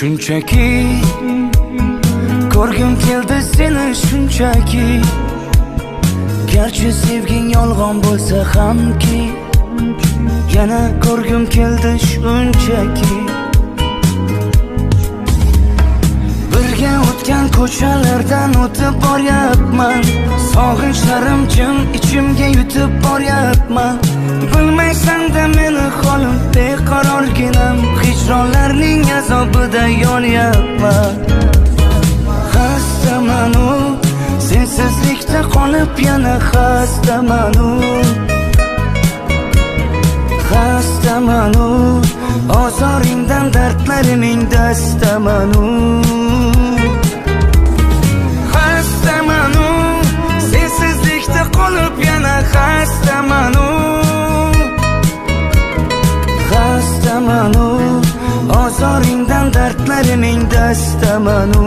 Shunchaki ko'rgim keldi seni shunchaki, garchi sevging yolg'on bo'lsa hamki, yana ko'rgim keldi shunchaki. Birga o'tgan ko'chalardan o'tib boryapman, sog'inchlarim jim ichimga yutib boryapman. Bilmaysan-da meni holim beqarorginam, hijronlarning azobida yonyapman. Xastaman-u, sensizlikda qolib yana xastaman-u. Xastaman-u, ozoringdan dardlariming dastaman-u. Xastaman-u, sensizlikda qolib yana xastaman-u. Xastaman-u, ozoringdan dardlariming dastaman-u.